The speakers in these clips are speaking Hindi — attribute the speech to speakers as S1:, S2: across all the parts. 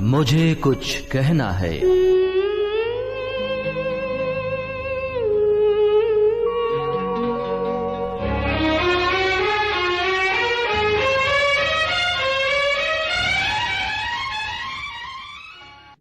S1: मुझे कुछ कहना है।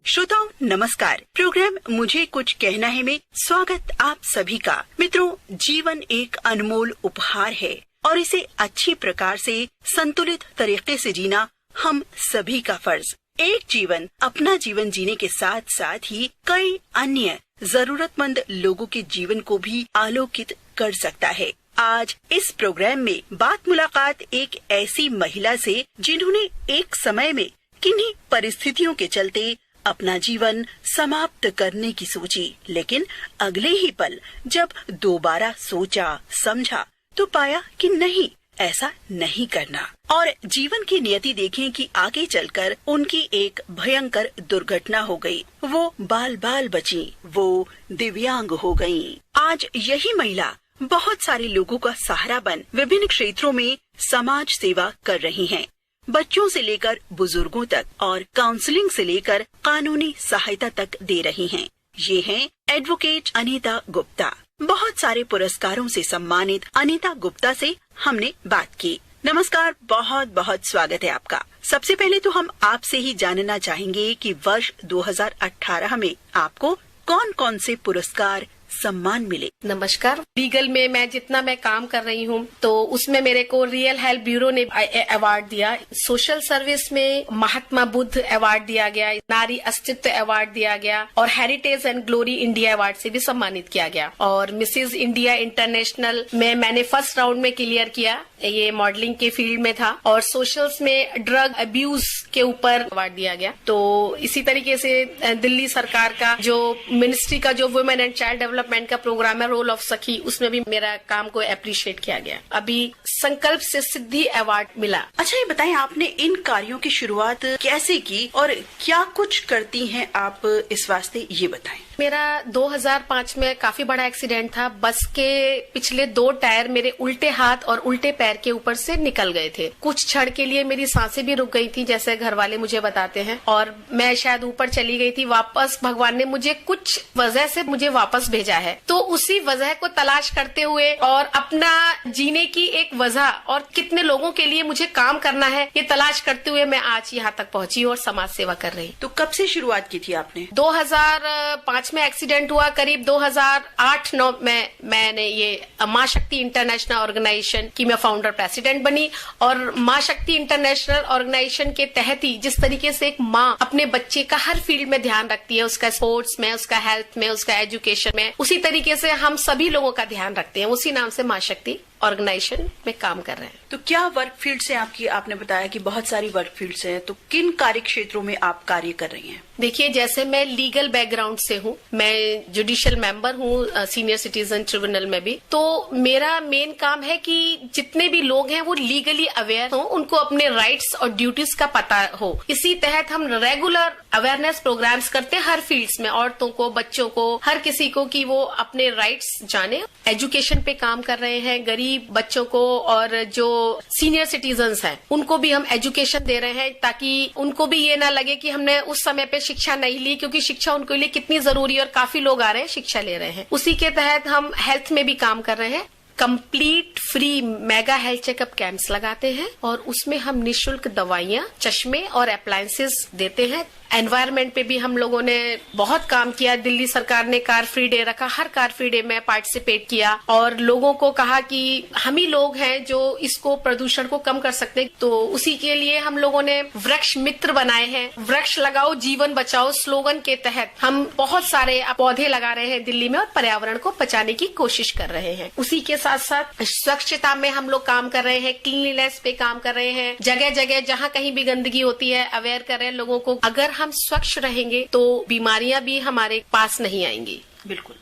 S2: श्रोताओं नमस्कार। प्रोग्राम मुझे कुछ कहना है में स्वागत आप सभी का। मित्रों, जीवन एक अनमोल उपहार है और इसे अच्छी प्रकार से संतुलित तरीके से जीना हम सभी का फर्ज। एक जीवन अपना जीवन जीने के साथ साथ ही कई अन्य जरूरतमंद लोगों के जीवन को भी आलोकित कर सकता है। आज इस प्रोग्राम में बात मुलाकात एक ऐसी महिला से जिन्होंने एक समय में किन्हीं परिस्थितियों के चलते अपना जीवन समाप्त करने की सोची, लेकिन अगले ही पल जब दोबारा सोचा समझा तो पाया कि नहीं, ऐसा नहीं करना। और जीवन की नियति देखें कि आगे चलकर उनकी एक भयंकर दुर्घटना हो गई। वो बाल बाल बची, वो दिव्यांग हो गयी। आज यही महिला बहुत सारे लोगों का सहारा बन विभिन्न क्षेत्रों में समाज सेवा कर रही हैं। बच्चों से लेकर बुजुर्गों तक और काउंसलिंग से लेकर कानूनी सहायता तक दे रही हैं। ये हैं एडवोकेट अनीता गुप्ता। बहुत सारे पुरस्कारों से सम्मानित अनीता गुप्ता से हमने बात की। नमस्कार, बहुत बहुत स्वागत है आपका। सबसे पहले तो हम आपसे ही जानना चाहेंगे कि वर्ष 2018 में आपको कौन कौन से पुरस्कार सम्मान मिले।
S3: नमस्कार। लीगल में मैं जितना मैं काम कर रही हूँ तो उसमें मेरे को रियल हेल्प ब्यूरो ने अवार्ड दिया। सोशल सर्विस में महात्मा बुद्ध अवार्ड दिया गया, नारी अस्तित्व अवार्ड दिया गया और heritage and glory India award से भी सम्मानित किया गया। और मिसेज इंडिया इंटरनेशनल में मैंने फर्स्ट राउंड में क्लियर किया, ये मॉडलिंग के फील्ड में था। और सोशल्स में ड्रग अब्यूज के ऊपर अवार्ड दिया गया। तो इसी तरीके से दिल्ली सरकार का जो मिनिस्ट्री का जो वुमेन एंड चाइल्ड डेवलपमेंट का प्रोग्राम है रोल ऑफ सखी, उसमें भी मेरा काम को अप्रिशिएट किया गया। अभी संकल्प से सिद्धि अवार्ड मिला।
S2: अच्छा, ये बताएं आपने इन कार्यों की शुरुआत कैसे की और क्या कुछ करती हैं आप इस वास्ते, ये बताएं।
S3: मेरा 2005 में काफी बड़ा एक्सीडेंट था। बस के पिछले 2 टायर मेरे उल्टे हाथ और उल्टे पैर के ऊपर से निकल गए थे। कुछ क्षण के लिए मेरी सांसें भी रुक गई थी, जैसे घर वाले मुझे बताते हैं, और मैं शायद ऊपर चली गई थी। वापस भगवान ने मुझे कुछ वजह से मुझे वापस भेजा है। तो उसी वजह को तलाश करते हुए और अपना जीने की एक वजह और कितने लोगों के लिए मुझे काम करना है, ये तलाश करते हुए मैं आज यहाँ तक पहुँची और समाज सेवा कर रही।
S2: तो कब से शुरुआत की थी आपने?
S3: 2005 में एक्सीडेंट हुआ। करीब 2008-9 में मैंने ये माँ शक्ति इंटरनेशनल ऑर्गेनाइजेशन की मैं फाउंडर प्रेसिडेंट बनी। और माँ शक्ति इंटरनेशनल ऑर्गेनाइजेशन के तहत ही जिस तरीके से एक माँ अपने बच्चे का हर फील्ड में ध्यान रखती है, उसका स्पोर्ट्स में, उसका हेल्थ में, उसका एजुकेशन में, उसी तरीके से हम सभी लोगों का ध्यान रखते हैं। उसी नाम से माँ शक्ति ऑर्गेनाइजेशन में काम कर रहे हैं।
S2: तो क्या वर्क फील्ड से आपकी, आपने बताया कि बहुत सारी वर्क फील्ड्स हैं, तो किन कार्य क्षेत्रों में आप कार्य कर रही हैं?
S3: देखिए, जैसे मैं लीगल बैकग्राउंड से हूँ, मैं जुडिशियल मेंबर हूँ सीनियर सिटीजन ट्रिब्यूनल में भी। तो मेरा मेन काम है कि जितने भी लोग हैं वो लीगली अवेयर हो, उनको अपने राइट्स और ड्यूटीज का पता हो। इसी तहत हम रेगुलर अवेयरनेस प्रोग्राम्स करते हैं हर फील्ड्स में, औरतों को, बच्चों को, हर किसी को, कि वो अपने राइट्स जाने। एजुकेशन पे काम कर रहे हैं, गरीब बच्चों को और जो सीनियर सिटीजन्स हैं उनको भी हम एजुकेशन दे रहे हैं, ताकि उनको भी ये ना लगे कि हमने उस समय पे शिक्षा नहीं ली, क्योंकि शिक्षा उनके लिए कितनी जरूरी है और काफी लोग आ रहे हैं शिक्षा ले रहे हैं। उसी के तहत हम हेल्थ में भी काम कर रहे हैं। Complete free mega health checkup camps लगाते हैं और उसमें हम निशुल्क दवाइयाँ, चश्मे और अप्लायंसेस देते हैं। एनवायरनमेंट पे भी हम लोगों ने बहुत काम किया। दिल्ली सरकार ने कार फ्री डे रखा, हर कार फ्री डे में पार्टिसिपेट किया और लोगों को कहा कि हम ही लोग हैं जो इसको, प्रदूषण को कम कर सकते हैं। तो उसी के लिए हम लोगों ने वृक्ष मित्र बनाए हैं। वृक्ष लगाओ जीवन बचाओ स्लोगन के तहत हम बहुत सारे पौधे लगा रहे हैं दिल्ली में और पर्यावरण को बचाने की कोशिश कर रहे हैं। उसी के साथ साथ स्वच्छता में हम लोग काम कर रहे हैं, क्लीनलीनेस पे काम कर रहे हैं। जगह जगह जहाँ कहीं भी गंदगी होती है अवेयर कर रहे हैं लोगों को। अगर हम स्वच्छ रहेंगे तो बीमारियां भी हमारे पास नहीं आएंगी।
S2: बिल्कुल।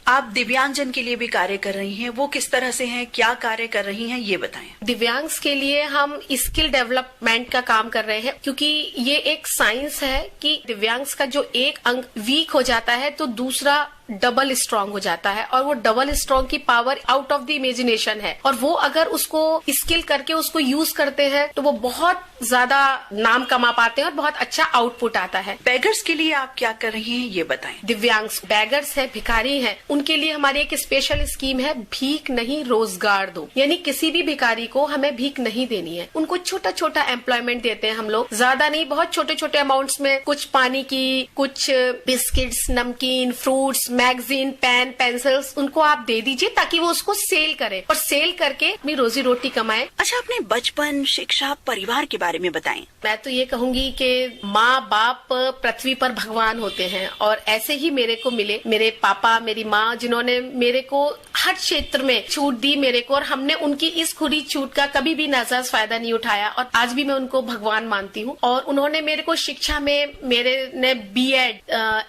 S2: आप दिव्यांगजन के लिए भी कार्य कर रही हैं, वो किस तरह से हैं, क्या कार्य कर रही हैं, ये बताएं।
S3: दिव्यांग्स के लिए हम स्किल डेवलपमेंट का काम कर रहे हैं, क्योंकि ये एक साइंस है कि दिव्यांग्स का जो एक अंग वीक हो जाता है तो दूसरा डबल स्ट्रांग हो जाता है और वो डबल स्ट्रांग की power out of the imagination है और वो अगर उसको स्किल करके उसको यूज करते हैं तो वो बहुत ज्यादा नाम कमा पाते हैं और बहुत अच्छा आउटपुट आता है।
S2: बेगर्स के लिए आप क्या कर रही हैं ये बताएं।
S3: दिव्यांग बैगर्स है, भिखारी हैं, उनके लिए हमारी एक स्पेशल स्कीम है, भीख नहीं रोजगार दो। यानी किसी भी भिखारी को हमें भीख नहीं देनी है, उनको छोटा छोटा एम्प्लॉयमेंट देते हैं हम लोग, ज्यादा नहीं, बहुत छोटे छोटे अमाउंट्स में, कुछ पानी की, कुछ बिस्किट्स, नमकीन, फ्रूट्स, मैगजीन, पेन, पेंसिल्स, उनको आप दे दीजिए ताकि वो उसको सेल करें और सेल करके अपनी रोजी रोटी कमाएं।
S2: अच्छा, अपने बचपन, शिक्षा, परिवार के बारे में बताएं।
S3: मैं तो ये कहूंगी कि माँ बाप पृथ्वी पर भगवान होते हैं और ऐसे ही मेरे को मिले मेरे पापा, मेरी माँ, जिन्होंने मेरे को हर क्षेत्र में छूट दी मेरे को और हमने उनकी इस खुली छूट का कभी भी नाजायज फायदा नहीं उठाया और आज भी मैं उनको भगवान मानती हूँ। और उन्होंने मेरे को शिक्षा में मेरे ने BEd,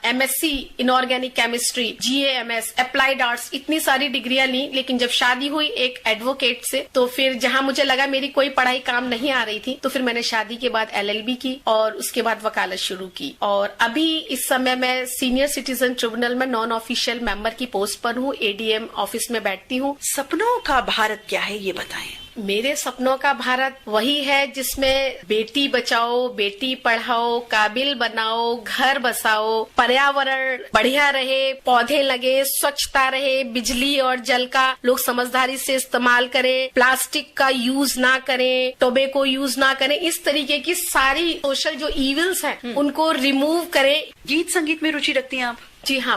S3: MSc inorganic chemistry, GAMS, applied arts, इतनी सारी डिग्रियां ली। लेकिन जब शादी हुई एक एडवोकेट से तो फिर जहाँ मुझे लगा मेरी कोई पढ़ाई काम नहीं आ रही थी तो फिर मैंने शादी के बाद एलएलबी की और उसके बाद वकालत शुरू की। और अभी इस समय मैं सीनियर सिटीजन ट्रिब्यूनल में नॉन ऑफिशियल मेंबर की पोस्ट पर हूँ, एडीएम ऑफिस में बैठती हूँ।
S2: सपनों का भारत क्या है ये बताएं।
S3: मेरे सपनों का भारत वही है जिसमें बेटी बचाओ, बेटी पढ़ाओ, काबिल बनाओ, घर बसाओ, पर्यावरण बढ़िया रहे, पौधे लगे, स्वच्छता रहे, बिजली और जल का लोग समझदारी से इस्तेमाल करें, प्लास्टिक का यूज ना करें, टोबैको यूज ना करें, इस तरीके की सारी सोशल जो इविल्स हैं उनको रिमूव करें।
S2: गीत संगीत में रुचि रखती हैं आप?
S3: जी हाँ।